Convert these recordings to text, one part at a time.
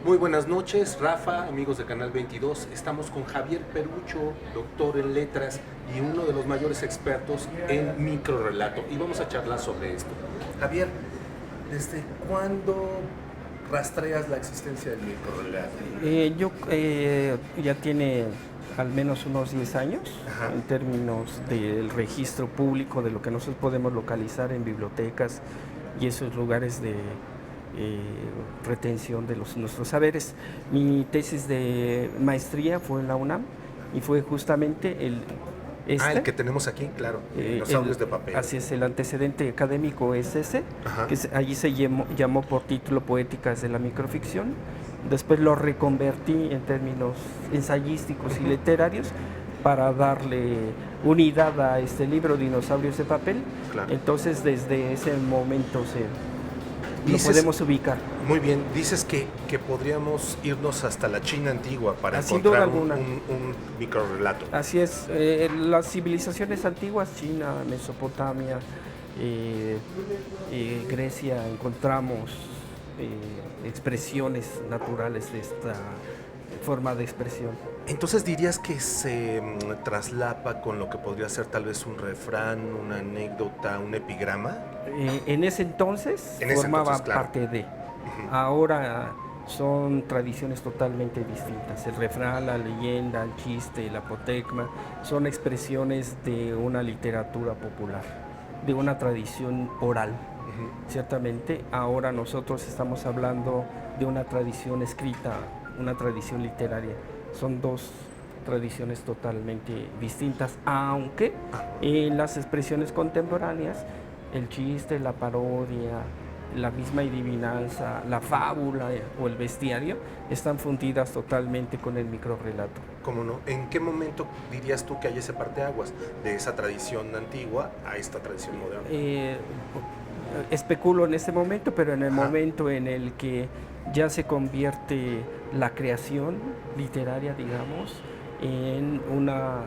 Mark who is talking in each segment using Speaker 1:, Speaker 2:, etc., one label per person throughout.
Speaker 1: Muy buenas noches, Rafa, amigos de Canal 22. Estamos con Javier Perucho, doctor en letras y uno de los mayores expertos en microrrelato. Y vamos a charlar sobre esto. Javier, ¿desde cuándo rastreas la existencia del microrrelato?
Speaker 2: Ya tiene al menos unos 10 años.
Speaker 1: Ajá.
Speaker 2: En términos del registro público de lo que nosotros podemos localizar en bibliotecas y esos lugares de retención de nuestros saberes. Mi tesis de maestría fue en la UNAM y fue justamente el
Speaker 1: que tenemos aquí, claro, los
Speaker 2: el-
Speaker 1: audios de papel.
Speaker 2: Así es, el antecedente académico es ese,
Speaker 1: Ajá.
Speaker 2: allí se llamó por título Poéticas de la microficción. Después lo reconvertí en términos ensayísticos y literarios para darle unidad a este libro, Dinosaurios de papel.
Speaker 1: Claro.
Speaker 2: Entonces, desde ese momento lo
Speaker 1: Dices-
Speaker 2: podemos ubicar.
Speaker 1: Muy bien, dices que podríamos irnos hasta la China antigua para
Speaker 2: Sin duda
Speaker 1: encontrar
Speaker 2: alguna.
Speaker 1: un microrrelato.
Speaker 2: Así es, las civilizaciones antiguas, China, Mesopotamia, Grecia, encontramos expresiones naturales de esta forma de expresión.
Speaker 1: Entonces dirías que se traslapa con lo que podría ser tal vez un refrán, una anécdota, un epigrama.
Speaker 2: En ese entonces formaba
Speaker 1: claro.
Speaker 2: parte de. Ahora son tradiciones totalmente distintas. El refrán, la leyenda, el chiste, el apotegma son expresiones de una literatura popular, de una tradición oral. Ciertamente, ahora nosotros estamos hablando de una tradición escrita, una tradición literaria. Son dos tradiciones totalmente distintas, aunque en las expresiones contemporáneas, el chiste, la parodia, la misma adivinanza, la fábula o el bestiario están fundidas totalmente con el microrrelato.
Speaker 1: ¿Cómo no? ¿En qué momento dirías tú que hay ese parteaguas de esa tradición antigua a esta tradición moderna?
Speaker 2: Especulo en este momento, pero en el momento en el que ya se convierte la creación literaria, digamos, en una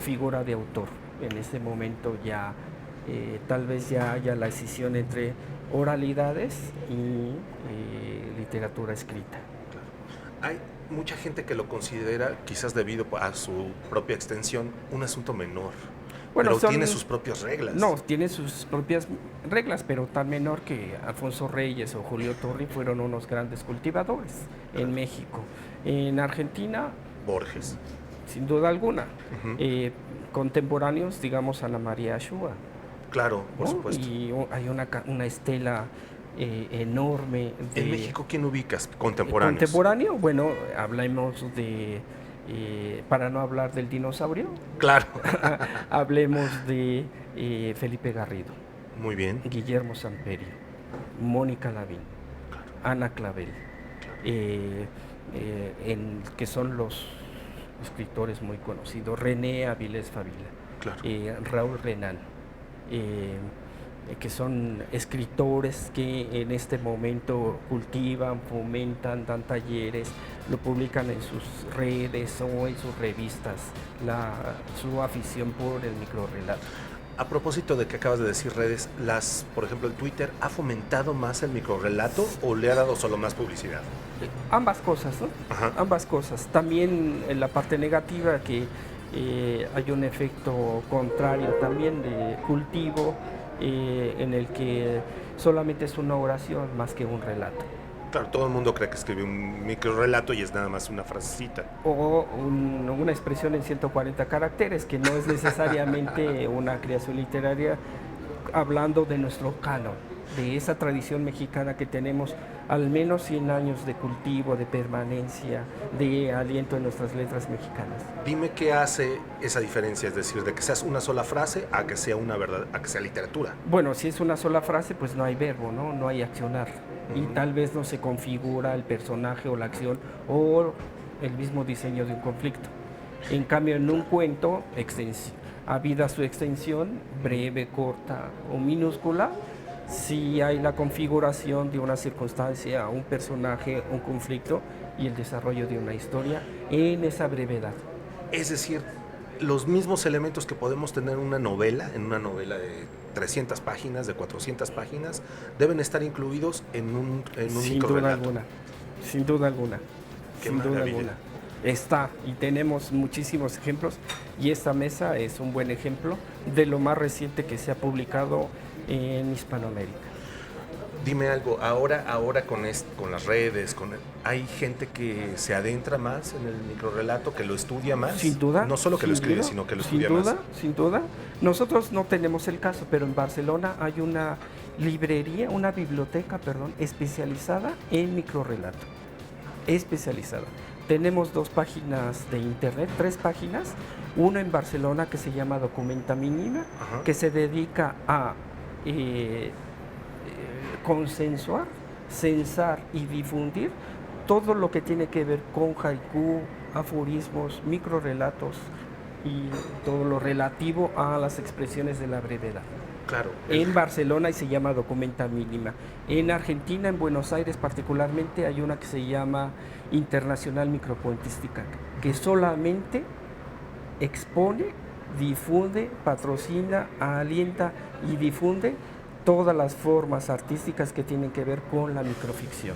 Speaker 2: figura de autor. En este momento ya tal vez ya haya la escisión entre oralidades y literatura escrita.
Speaker 1: Claro. Hay mucha gente que lo considera, quizás debido a su propia extensión, un asunto menor.
Speaker 2: Bueno,
Speaker 1: pero tiene sus propias reglas.
Speaker 2: No, tiene sus propias reglas, pero tan menor que Alfonso Reyes o Julio Torri fueron unos grandes cultivadores en México. En Argentina,
Speaker 1: Borges.
Speaker 2: sin duda alguna. Contemporáneos, digamos, Ana María Ashua.
Speaker 1: Claro, por
Speaker 2: ¿no?
Speaker 1: supuesto.
Speaker 2: Y hay una estela enorme.
Speaker 1: ¿En México quién ubicas contemporáneos?
Speaker 2: Contemporáneo, bueno, hablemos de... para no hablar del dinosaurio,
Speaker 1: Claro.
Speaker 2: hablemos de Felipe Garrido.
Speaker 1: Muy bien.
Speaker 2: Guillermo Samperio, Mónica Lavín, Ana Clavel, que son los escritores muy conocidos, René Avilés Favila,
Speaker 1: Claro.
Speaker 2: Raúl Renán, que son escritores que en este momento cultivan, fomentan, dan talleres, lo publican en sus redes o en sus revistas, su afición por el microrrelato.
Speaker 1: A propósito de que acabas de decir redes, por ejemplo, el Twitter, ¿ha fomentado más el microrrelato o le ha dado solo más publicidad?
Speaker 2: Ambas cosas, ¿no?
Speaker 1: Ajá.
Speaker 2: Ambas cosas. También en la parte negativa que hay un efecto contrario también de cultivo en el que solamente es una oración más que un relato.
Speaker 1: Claro, todo el mundo cree que escribe un microrrelato y es nada más una frasecita.
Speaker 2: O una expresión en 140 caracteres, que no es necesariamente una creación literaria, hablando de nuestro canon, de esa tradición mexicana que tenemos al menos 100 años de cultivo, de permanencia, de aliento en nuestras letras mexicanas.
Speaker 1: Dime qué hace esa diferencia, es decir, de que seas una sola frase a que sea una verdad, a que sea literatura.
Speaker 2: Bueno, si es una sola frase, pues no hay verbo, ¿no? No hay accionar. Y tal vez no se configura el personaje o la acción o el mismo diseño de un conflicto. En cambio, en un cuento, habida su extensión, breve, corta o minúscula, sí hay la configuración de una circunstancia, un personaje, un conflicto y el desarrollo de una historia en esa brevedad.
Speaker 1: Es decir, los mismos elementos que podemos tener en una novela de 300 páginas, de 400 páginas, deben estar incluidos en un
Speaker 2: Sin duda
Speaker 1: microrrelato.
Speaker 2: alguna. sin duda alguna.
Speaker 1: Qué
Speaker 2: Sin duda
Speaker 1: maravilla.
Speaker 2: alguna. Está, y tenemos muchísimos ejemplos, y esta mesa es un buen ejemplo de lo más reciente que se ha publicado en Hispanoamérica.
Speaker 1: Dime algo, ahora con las redes, hay gente que se adentra más en el microrrelato, que lo estudia más.
Speaker 2: Sin duda.
Speaker 1: No solo que lo
Speaker 2: sin
Speaker 1: escribe,
Speaker 2: duda,
Speaker 1: sino que lo
Speaker 2: sin
Speaker 1: estudia
Speaker 2: duda,
Speaker 1: más.
Speaker 2: Sin duda. Nosotros no tenemos el caso, pero en Barcelona hay una librería, una biblioteca, perdón, especializada en microrrelato. Especializada. Tenemos 2 páginas de internet, 3 páginas. Una en Barcelona que se llama Documenta Mínima,
Speaker 1: Ajá.
Speaker 2: que se dedica a consensuar, censar y difundir todo lo que tiene que ver con haiku, aforismos, microrrelatos y todo lo relativo a las expresiones de la brevedad.
Speaker 1: Claro.
Speaker 2: En Barcelona y se llama Documenta Mínima. En Argentina, en Buenos Aires particularmente, hay una que se llama Internacional Micropoetística, que solamente expone, difunde, patrocina, alienta y difunde todas las formas artísticas que tienen que ver con la microficción.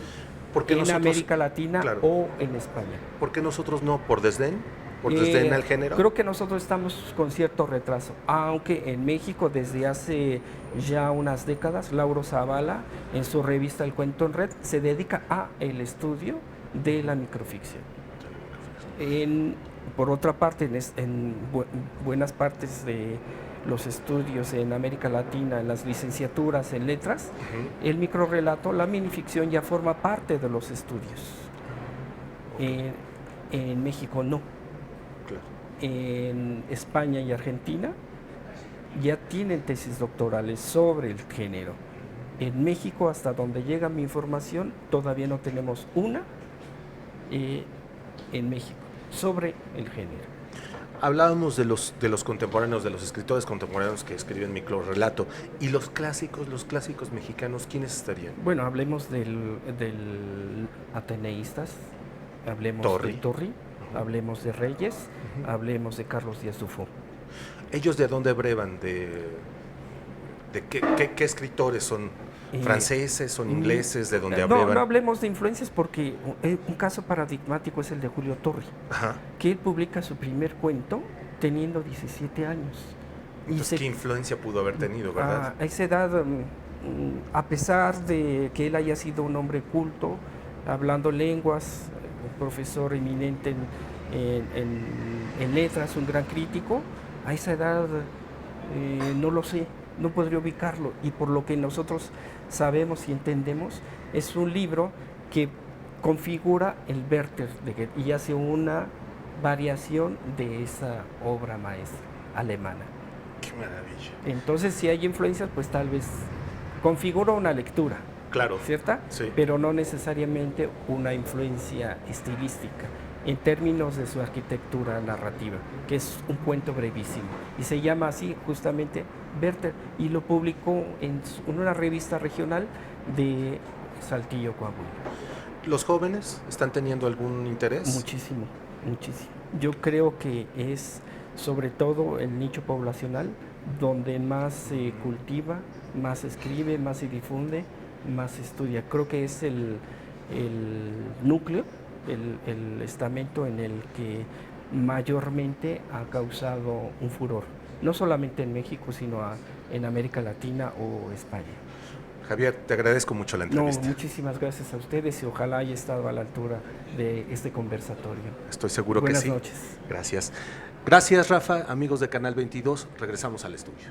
Speaker 1: Porque
Speaker 2: en
Speaker 1: nosotros,
Speaker 2: América Latina
Speaker 1: claro.
Speaker 2: o en España.
Speaker 1: ¿Por qué nosotros no? ¿Por desdén? ¿Por desdén al género?
Speaker 2: Creo que nosotros estamos con cierto retraso, aunque en México desde hace ya unas décadas, Lauro Zavala, en su revista El Cuento en Red, se dedica a el estudio de la microficción. Por otra parte, en buenas partes de los estudios en América Latina, en las licenciaturas en letras, el microrrelato, la minificción ya forma parte de los estudios. En México no.
Speaker 1: Claro.
Speaker 2: En España y Argentina ya tienen tesis doctorales sobre el género. En México, hasta donde llega mi información, todavía no tenemos una en México sobre el género.
Speaker 1: Hablábamos de los contemporáneos, de los escritores contemporáneos que escriben microrrelato. ¿Y los clásicos mexicanos, quiénes estarían?
Speaker 2: Bueno, hablemos del ateneístas, hablemos de Torri, hablemos de Reyes, hablemos de Carlos Díaz Dufo.
Speaker 1: ¿Ellos de dónde brevan? ¿De qué escritores son? ¿Franceses? ¿Son ingleses? ¿De dónde abrevan?
Speaker 2: No hablemos de influencias porque un caso paradigmático es el de Julio Torri, que él publica su primer cuento teniendo 17 años.
Speaker 1: Entonces, ¿qué influencia pudo haber tenido, verdad?
Speaker 2: A esa edad, a pesar de que él haya sido un hombre culto, hablando lenguas, un profesor eminente en letras, un gran crítico, a esa edad no lo sé, no podría ubicarlo, y por lo que nosotros sabemos y entendemos, es un libro que configura el Werther de Goethe y hace una variación de esa obra maestra alemana.
Speaker 1: ¡Qué maravilla!
Speaker 2: Entonces, si hay influencias, pues tal vez configura una lectura,
Speaker 1: claro,
Speaker 2: ¿cierta?
Speaker 1: Sí.
Speaker 2: Pero no necesariamente una influencia estilística en términos de su arquitectura narrativa, que es un cuento brevísimo y se llama así justamente Werther, y lo publicó en una revista regional de Saltillo, Coahuila.
Speaker 1: ¿Los jóvenes están teniendo algún interés?
Speaker 2: Muchísimo, muchísimo. Yo creo que es sobre todo el nicho poblacional donde más se cultiva, más se escribe, más se difunde, más se estudia. Creo que es el núcleo, el estamento en el que mayormente ha causado un furor, no solamente en México, sino en América Latina o España.
Speaker 1: Javier, te agradezco mucho la entrevista.
Speaker 2: No, muchísimas gracias a ustedes y ojalá haya estado a la altura de este conversatorio.
Speaker 1: Estoy seguro
Speaker 2: Buenas
Speaker 1: que sí.
Speaker 2: noches.
Speaker 1: Gracias. Gracias, Rafa. Amigos de Canal 22, regresamos al estudio.